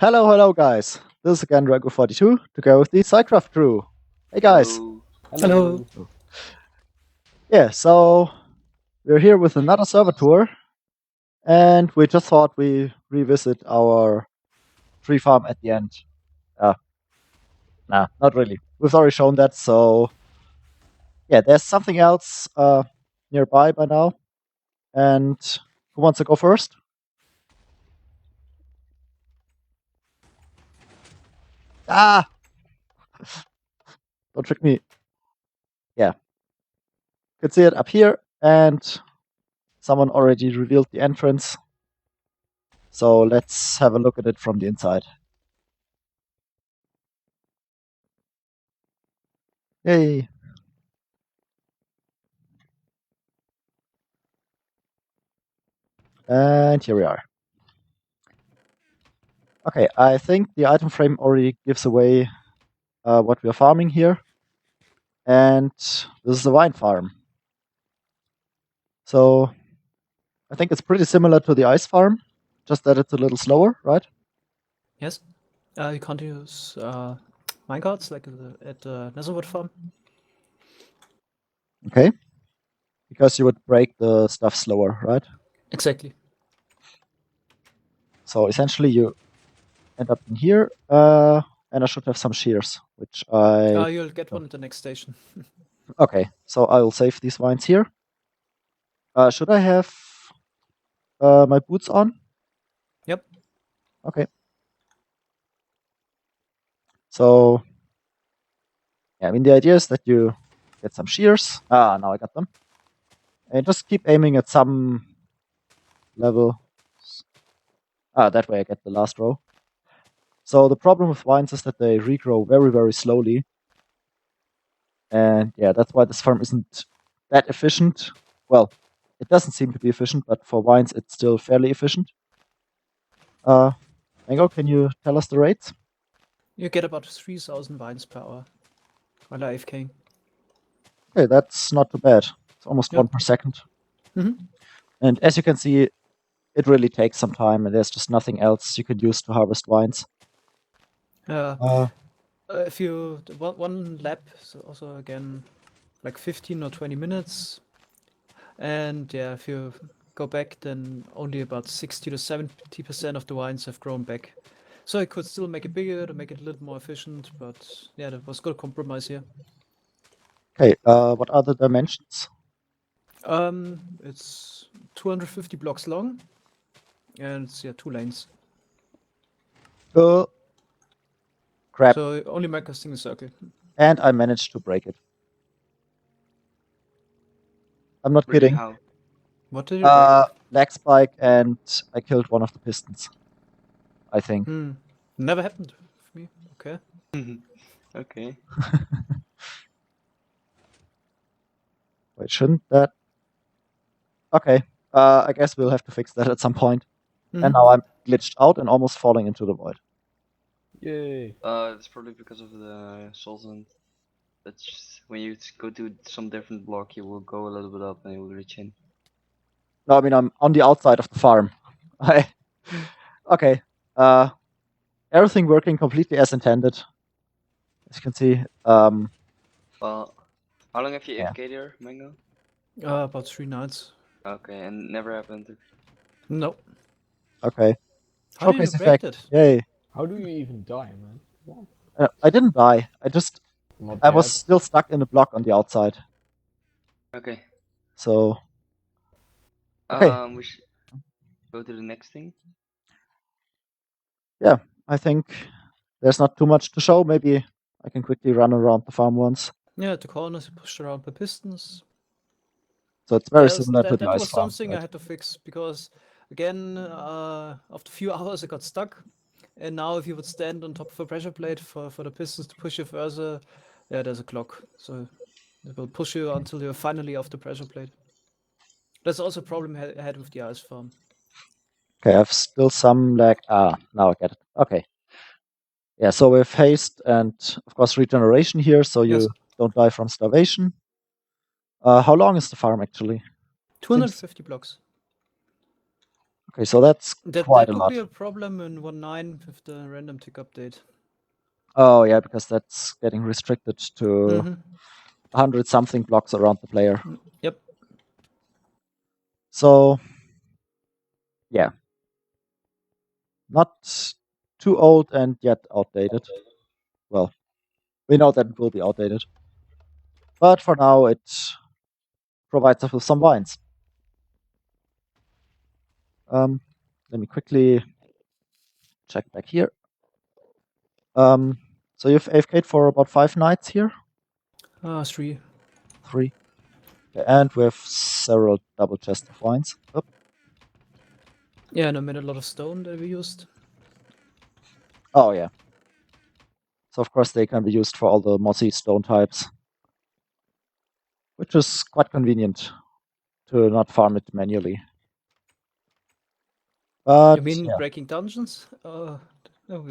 Hello, guys. This is again Drago42 to go with the SciCraft crew. Hey, guys. Hello. Yeah, so we're here with another server tour, and we just thought we revisit our tree farm at the end. Nah, not really. We've already shown that, so yeah, there's something else nearby by now. And who wants to go first? Ah! Don't trick me. Yeah. You can see it up here, and someone already revealed the entrance. So let's have a look at it from the inside. Yay! And here we are. Okay, I think the item frame already gives away what we are farming here. And this is the wine farm. So I think it's pretty similar to the ice farm, just that it's a little slower, right? Yes. You can't use minecarts like at the Netherwood farm. Okay. Because you would break the stuff slower, right? Exactly. So essentially you end up in here, and I should have some shears, which I... You'll get one at the next station. Okay, so I will save these vines here. Should I have my boots on? Yep. Okay. So, yeah, I mean, the idea is that you get some shears. Now I got them. And just keep aiming at some level. That way I get the last row. So the problem with vines is that they regrow very, very slowly. And yeah, that's why this farm isn't that efficient. Well, it doesn't seem to be efficient, but for vines it's still fairly efficient. Mango, can you tell us the rates? You get about 3,000 vines per hour while AFK. Okay, that's not too bad. It's almost one per second. Mhm. And as you can see, it really takes some time, and there's just nothing else you could use to harvest vines. If you one lap, so also again like 15 or 20 minutes, and yeah, if you go back, then only about 60 to 70% of the vines have grown back. So I could still make it bigger to make it a little more efficient, but yeah, that was good compromise here. Okay, what are the dimensions? It's 250 blocks long, and it's 2 lanes. Crap. So only make a single circle. And I managed to break it. I'm not Really, kidding. how? What did you break? Lag spike, and I killed one of the pistons. I think. Never happened for me. Okay. Okay. Wait, shouldn't that? Okay. I guess we'll have to fix that at some point. And now I'm glitched out and almost falling into the void. Yay. It's probably because of the solvent. That's when you go to some different block, you will go a little bit up and you will reach in. No, I mean, I'm on the outside of the farm. Okay. Everything working completely as intended. As you can see. Well, how long have you Yeah. AFK there, Mango? About 3 nights. Okay, and never happened. No. Okay. How did you Showcase break effect. it? Yay. How do you even die, man? What? I didn't die. Not I was yet. still stuck in a block on the outside. Okay. So. Okay. We should go to the next thing. Yeah, I think there's not too much to show. Maybe I can quickly run around the farm once. Yeah, the corners you pushed around the pistons. So it's very similar to the that ice was farm. something Right? I had to fix because again, after a few hours I got stuck. And now if you would stand on top of a pressure plate for the pistons to push you further, yeah, there's a clock. So it will push you until you're finally off the pressure plate. That's also a problem I had with the ice farm. Okay, I have still some lag. Now I get it. Okay. Yeah, so we have haste and, of course, regeneration here, so you don't die from starvation. How long is the farm, actually? 250 blocks. Okay, so that's That quite a could lot. be a problem in 1.9 with the random tick update. Oh yeah, because that's getting restricted to Mm-hmm. 100 something blocks around the player. Yep. So yeah, not too old and yet outdated. Well, we know that it will be outdated, but for now it provides us with some vines. Let me quickly check back here. So you've AFK'd for about 5 nights here? 3. 3. Okay, and we have several double chests of vines. Oh, Yeah, and I made a lot of stone that we used. oh yeah. So of course they can be used for all the mossy stone types, which is quite convenient to not farm it manually. But You mean yeah. breaking dungeons?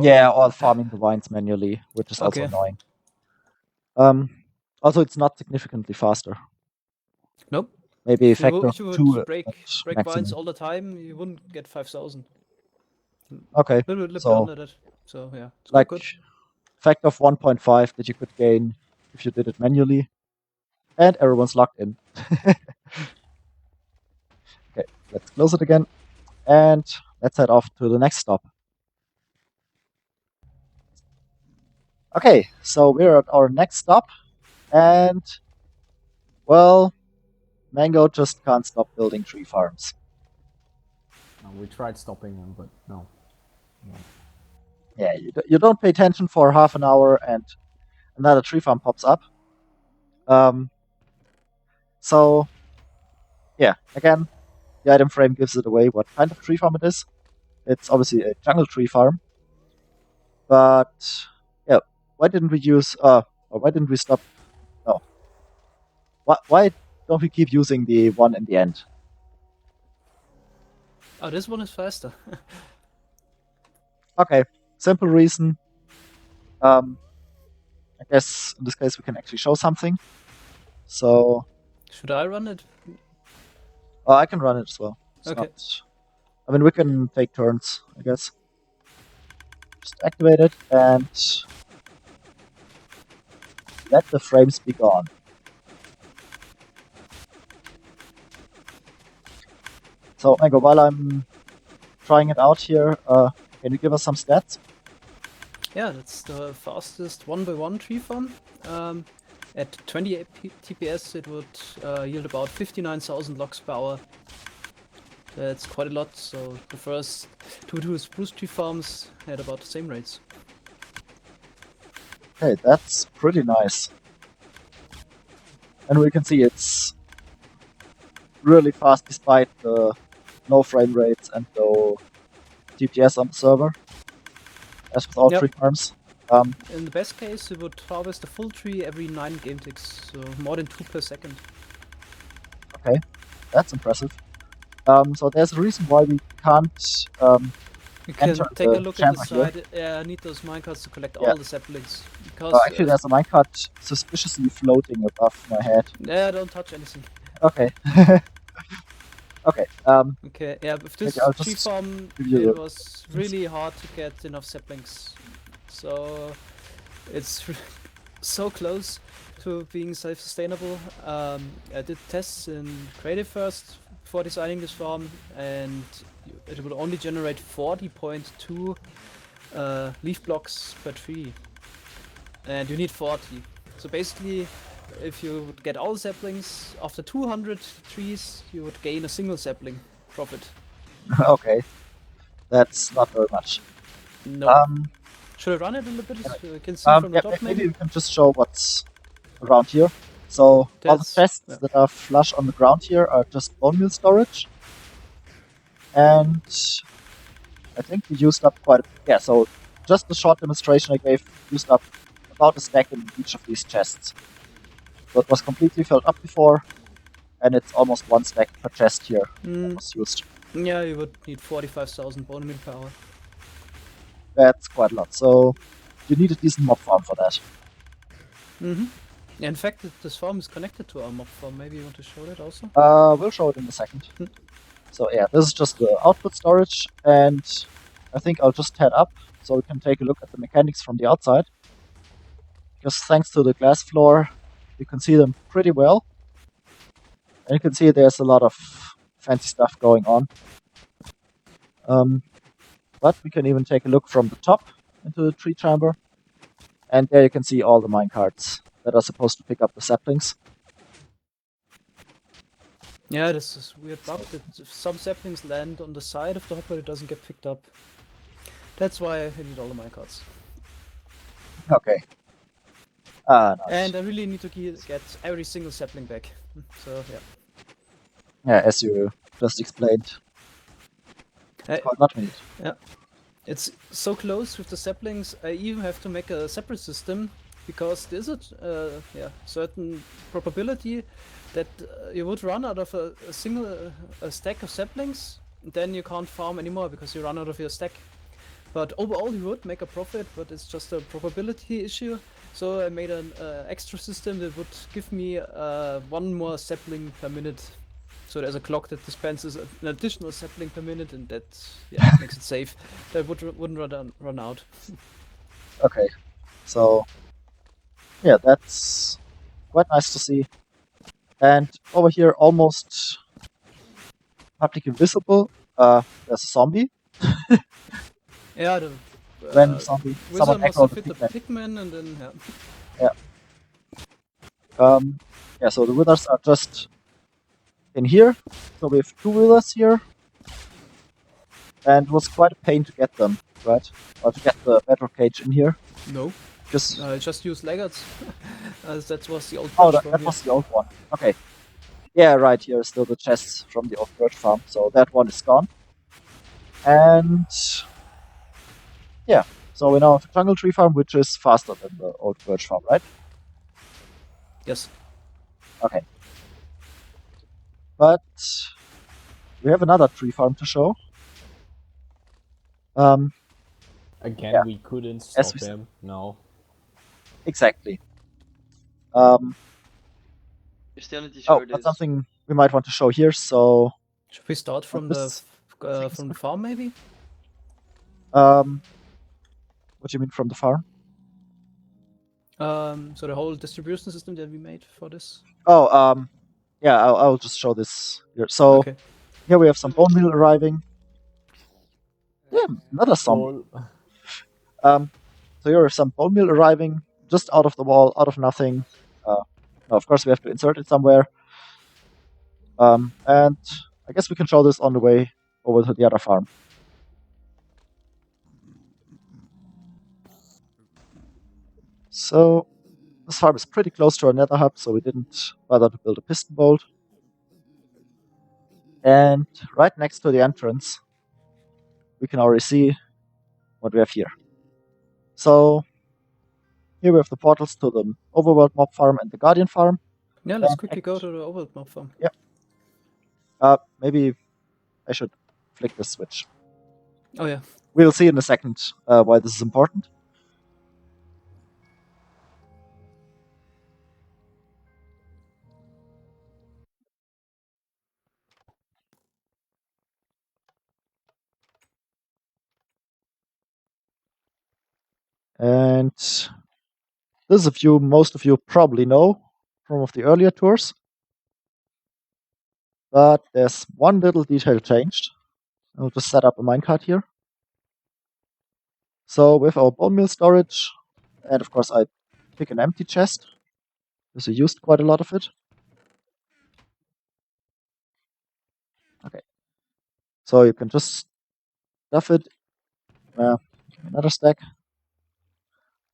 Yeah, or farming the vines manually, which is also Okay. annoying. Also, it's not significantly faster. Nope. Maybe a If factor you of would 2 break maximum. vines all the time, you wouldn't get 5,000. Okay, A little bit so under that. So yeah, it's like good. factor of 1.5 that you could gain if you did it manually, and everyone's locked in. Okay, let's close it again, and let's head off to the next stop. Okay, so we're at our next stop, and well, Mango just can't stop building tree farms. We tried stopping him, but no. Yeah, you don't pay attention for half an hour, and another tree farm pops up. So yeah, again, the item frame gives it away what kind of tree farm it is. It's obviously a jungle tree farm. But yeah, why didn't we use or why didn't we stop? No. Why don't we keep using the one in the end? Oh, this one is faster. Okay, simple reason. I guess in this case we can actually show something. So Should I run it? I can run it as well. It's Okay. not, I mean, we can take turns, I guess. Just activate it and let the frames be gone. So, Mango, while I'm trying it out here, can you give us some stats? Yeah, that's the fastest 1x1 tree farm. At 28 TPS, it would yield about 59,000 logs per hour. That's quite a lot. So the first two spruce tree farms had about the same rates. Okay, that's pretty nice. And we can see it's really fast despite the low frame rates and low TPS on the server, as with all Yep. tree farms. In the best case, it would harvest a full tree every 9 game ticks, so more than 2 per second. Okay, that's impressive. So there's a reason why we can't You can enter take the a look at the chamber here. side. Yeah, I need those minecarts to collect Yeah. all the saplings. Because Actually, there's a minecart suspiciously floating above my head. yeah, don't touch anything. Okay. Okay. Okay, yeah, with this Maybe I'll tree just farm, give you it the- was really hard to get enough saplings. So it's so close to being self-sustainable. I did tests in creative first before designing this farm, and it will only generate 40.2 leaf blocks per tree, and you need 40. So basically, if you would get all saplings after 200 trees, you would gain a single sapling profit. Okay. That's not very much. No. Should I run it a little bit? So you can see from the Yeah, top, maybe maybe. we can just show what's around here. So all the That's- chests yeah. that are flush on the ground here are just bone meal storage. And I think we used up quite a yeah, so just the short demonstration I gave used up about a stack in each of these chests. So it was completely filled up before, and it's almost 1 stack per chest here that was used. Yeah, you would need 45,000 bone meal per hour. That's quite a lot. So you need a decent mob farm for that. Yeah, in fact, this farm is connected to our mob farm. Maybe you want to show that also? We'll show it in a second. So yeah, this is just the output storage, and I think I'll just head up so we can take a look at the mechanics from the outside. Because thanks to the glass floor, you can see them pretty well. And you can see there's a lot of fancy stuff going on. But we can even take a look from the top into the tree chamber. And there you can see all the minecarts that are supposed to pick up the saplings. Yeah, this is weird bug that if some saplings land on the side of the hopper, it doesn't get picked up. That's why I need all the minecarts. Okay. Nice. And I really need to get every single sapling back. So yeah. Yeah, as you just explained. It's quite not neat. Yeah. It's so close with the saplings, I even have to make a separate system because there's a certain probability that you would run out of a single stack of saplings, then you can't farm anymore because you run out of your stack. But overall you would make a profit, but it's just a probability issue. So I made an extra system that would give me one more sapling per minute. So there's a clock that dispenses an additional sapling per minute, and that makes it safe. That wouldn't run out. Okay, so yeah, that's quite nice to see. And over here, almost publicly visible, there's a zombie. Yeah, the Random zombie. wizard Someone must echoed have the hit the pigman. pigman, and then Yeah, so the withers are just in here. So we have 2 withers here. And it was quite a pain to get them, right? Or to get the bedrock cage in here. no, Just I just used laggards. That was the old. oh, Birch that from was the old one. Okay. Yeah, right. Here is still the chests from the old birch farm. So that one is gone. And yeah, so we now have a jungle tree farm, which is faster than the old birch farm, right? Yes. Okay. But we have another tree farm to show. Again, Yeah. we couldn't As stop we said. him. No. Exactly. You still need to show Oh, this. that's something we might want to show here. So Should we start from this from the farm maybe? what do you mean from the farm? So the whole distribution system that we made for this. Oh, yeah, I'll just show this here. So Okay. here we have some bone meal arriving. Yeah, another zombie. Lol. So here we have some bone meal arriving just out of the wall, out of nothing. Now, of course, we have to insert it somewhere. And I guess we can show this on the way over to the other farm. So this farm is pretty close to our nether hub, so we didn't bother to build a piston bolt. And right next to the entrance, we can already see what we have here. So here we have the portals to the Overworld Mob Farm and the Guardian Farm. Yeah, let's quickly go to the Overworld Mob Farm. Maybe I should flick this switch. Oh yeah. We'll see in a second why this is important. And this is a view most of you probably know from one of the earlier tours. But there's one little detail changed. I'll just set up a minecart here. So with our bone meal storage, and of course I pick an empty chest, because we used quite a lot of it. Okay. So you can just stuff it, another stack,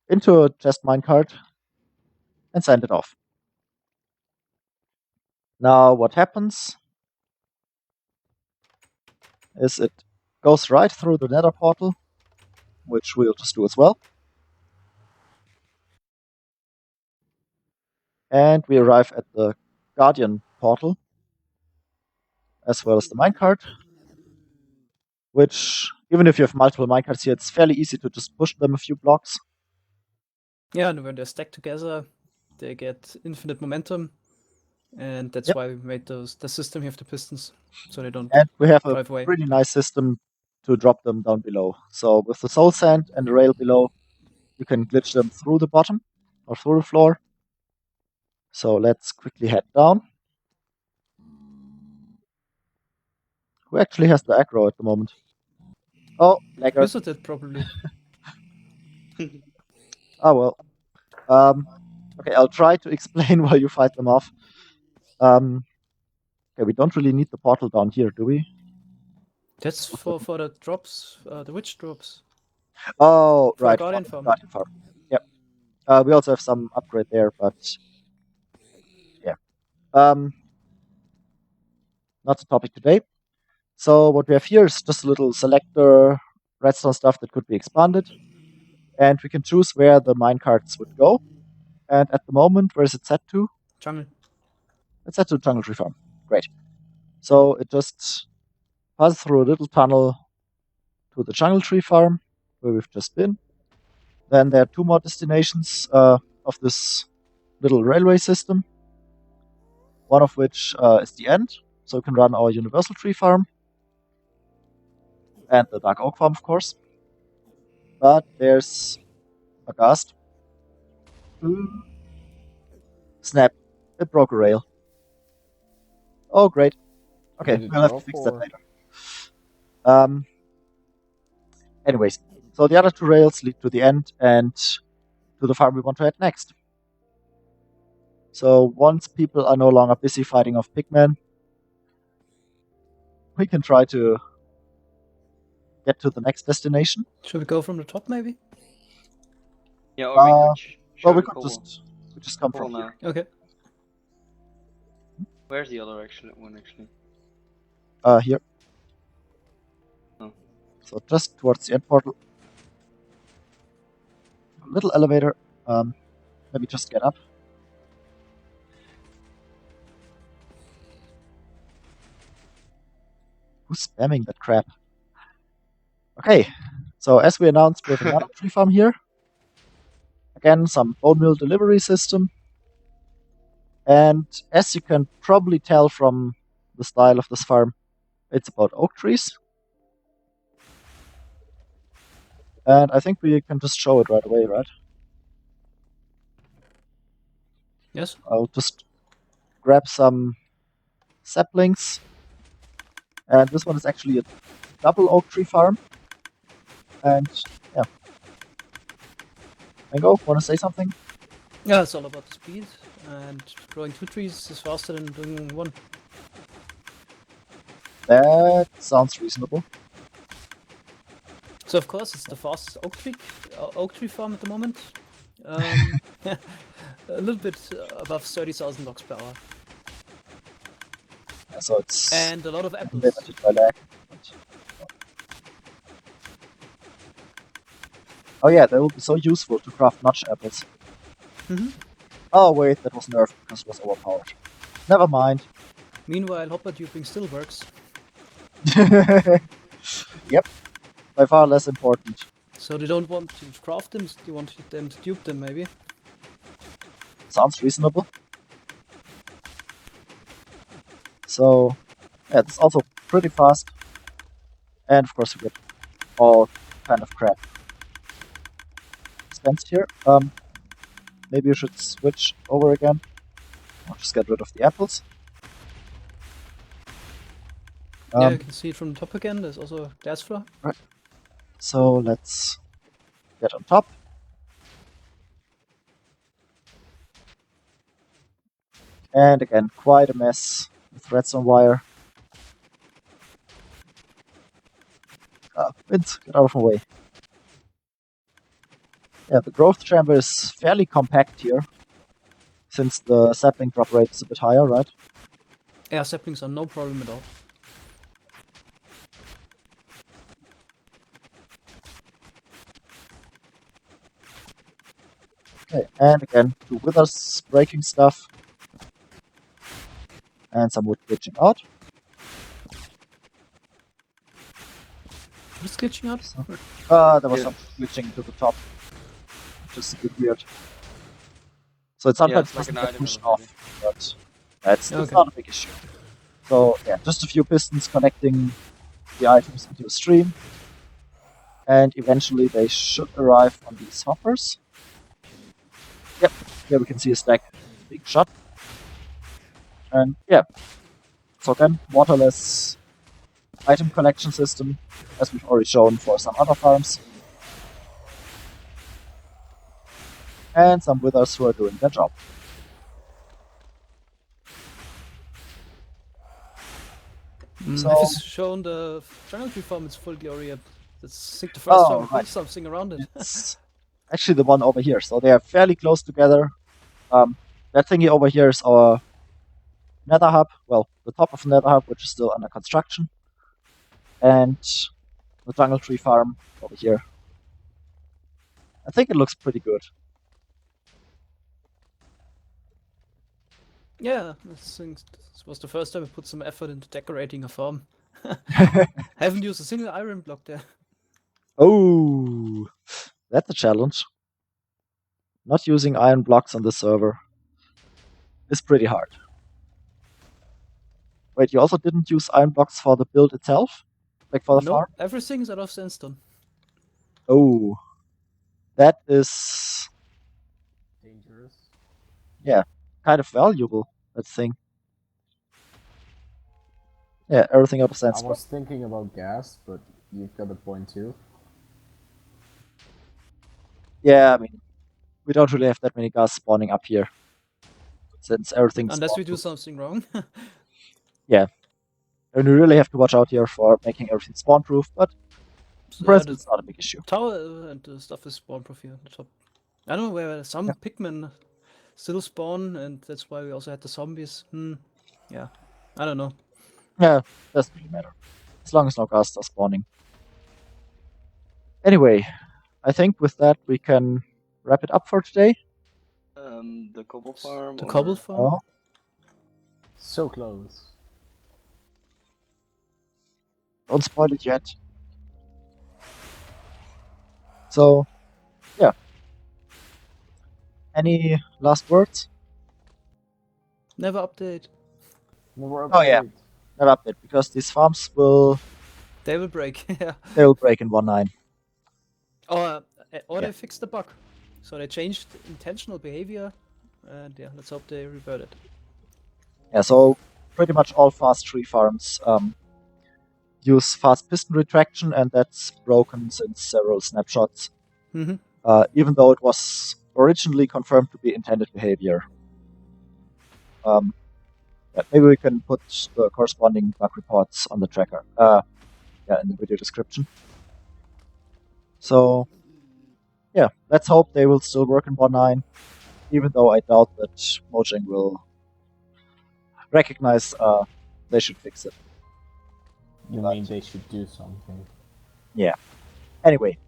into a chest minecart, and send it off. Now what happens is it goes right through the nether portal, which we'll just do as well. And we arrive at the Guardian portal, as well as the minecart, which, even if you have multiple minecarts here, it's fairly easy to just push them a few blocks. Yeah, and when they're stacked together, they get infinite momentum. and that's Yep. why we made the system here of the pistons, so they don't And we have a drive away. pretty nice system to drop them down below. So with the soul sand and the rail below, you can glitch them through the bottom or through the floor. So let's quickly head down. Who actually has the aggro at the moment? Oh, Laggard. Wizard did probably. Oh well. Okay, I'll try to explain while you fight them off. Okay, we don't really need the portal down here, do we? That's for the drops, the witch drops. Oh, For right. Guardian for Farm. Guardian Farm. Yep. We also have some upgrade there, but yeah. Not the topic today. So what we have here is just a little selector redstone stuff that could be expanded. And we can choose where the minecarts would go. And at the moment, where is it set to? Jungle. It's set to Jungle Tree Farm. Great. So it just passes through a little tunnel to the Jungle Tree Farm, where we've just been. Then there are 2 more destinations of this little railway system. One of which is the end, so we can run our Universal Tree Farm. And the Dark Oak Farm, of course. But there's a ghast. Snap. It broke a rail. Oh, great. Okay, Did it we'll have to drop fix that or- later. Anyways, so the other 2 rails lead to the end and to the farm we want to head next. So once people are no longer busy fighting off pigmen, we can try to get to the next destination. Should we go from the top, maybe? Yeah, or we could show Well, we the could cobble. just come Cobble from here. now. Okay. Where's the other one actually? Here. Oh. So just towards the end portal. A little elevator. Let me just get up. Who's spamming that crap? Okay, so as we announced, we have another tree farm here. Again, some bone meal delivery system. And as you can probably tell from the style of this farm, it's about oak trees. And I think we can just show it right away, right? Yes. I'll just grab some saplings. And this one is actually a double oak tree farm. And yeah. Mango, want to say something? Yeah, it's all about the speed, and growing 2 trees is faster than doing 1. That sounds reasonable. So of course it's the fastest oak tree farm at the moment. A little bit above 30,000 logs per hour, Yeah, so it's and a lot of apples. limited by lag. Oh yeah, they will be so useful to craft notch apples. Mhm. Oh wait, that was nerfed because it was overpowered. Never mind. Meanwhile, hopper duping still works. Yep, by far less important. So they don't want to craft them, they want them to dupe them, maybe. Sounds reasonable. So, yeah, it's also pretty fast. And of course, we get all kind of crap dispensed here. Maybe you should switch over again. I'll just get rid of the apples. Yeah, you can see it from the top again. There's also a glass floor. So let's get on top. And again, quite a mess with redstone wire. Vince, get out of my way. Yeah, the growth chamber is fairly compact here, since the sapling drop rate is a bit higher, right? Yeah, saplings are no problem at all. Okay, and again, 2 withers breaking stuff. And some wood glitching out. What's glitching out? There was Yeah. some glitching to the top. Which is a bit weird. So it sometimes it's like doesn't an get item pushed elevator. off, but It's Okay. not a big issue. So yeah, just a few pistons connecting the items into a stream, and eventually they should arrive on these hoppers. Yep, here we can see a stack being shot. And yeah, so again, waterless item collection system, as we've already shown for some other farms. And some withers who are doing their job. So- Have you shown the jungle tree farm? It's full glory. That's I think the first time we right. put something around it. It's actually the one over here, so they are fairly close together. That thingy over here is our nether hub, well, the top of the nether hub, which is still under construction. And the jungle tree farm over here. I think it looks pretty good. Yeah, this was the first time I put some effort into decorating a farm. Haven't used a single iron block there. Oh, that's a challenge. Not using iron blocks on the server is pretty hard. Wait, you also didn't use iron blocks for the build itself? Like for the No, farm? everything's out of sandstone. Oh, that is Dangerous. kind of valuable, that thing. Yeah, everything out of I sandstone. was thinking about gas, but you've got a point too. Yeah, I mean, we don't really have that many guys spawning up here. Since everything's Unless we do spawn-proof. something wrong. And we really have to watch out here for making everything spawn-proof, but So, present the it's not a big issue. tower and the stuff is spawn proof here on the top. I don't know where some Yeah. pigmen still spawn, and that's why we also had the zombies. Yeah, I don't know. Yeah, doesn't really matter. As long as no ghasts are spawning. Anyway, I think with that we can wrap it up for today. The cobble farm. The or- cobble farm. Oh, So close. don't spoil it yet. So, yeah. Any last words? Never update. Never Oh, yeah. update. Never update, because these farms will They will break. Yeah. break in 1.9. Or Yeah. they fixed the bug. So they changed intentional behavior, and yeah, let's hope they revert it. Yeah, so pretty much all fast tree farms use fast piston retraction, and that's broken since several snapshots. Mm-hmm. Even though it was originally confirmed to be intended behavior. Yeah, maybe we can put the corresponding bug reports on the tracker. In the video description. So, yeah, let's hope they will still work in 1.9, even though I doubt that Mojang will recognize they should fix it. You But- mean they should do something? Anyway,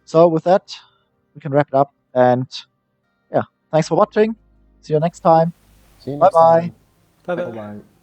so with that, we can wrap it up, and yeah, thanks for watching. See you next time. See you next Bye-bye. time. Bye bye. Bye-bye.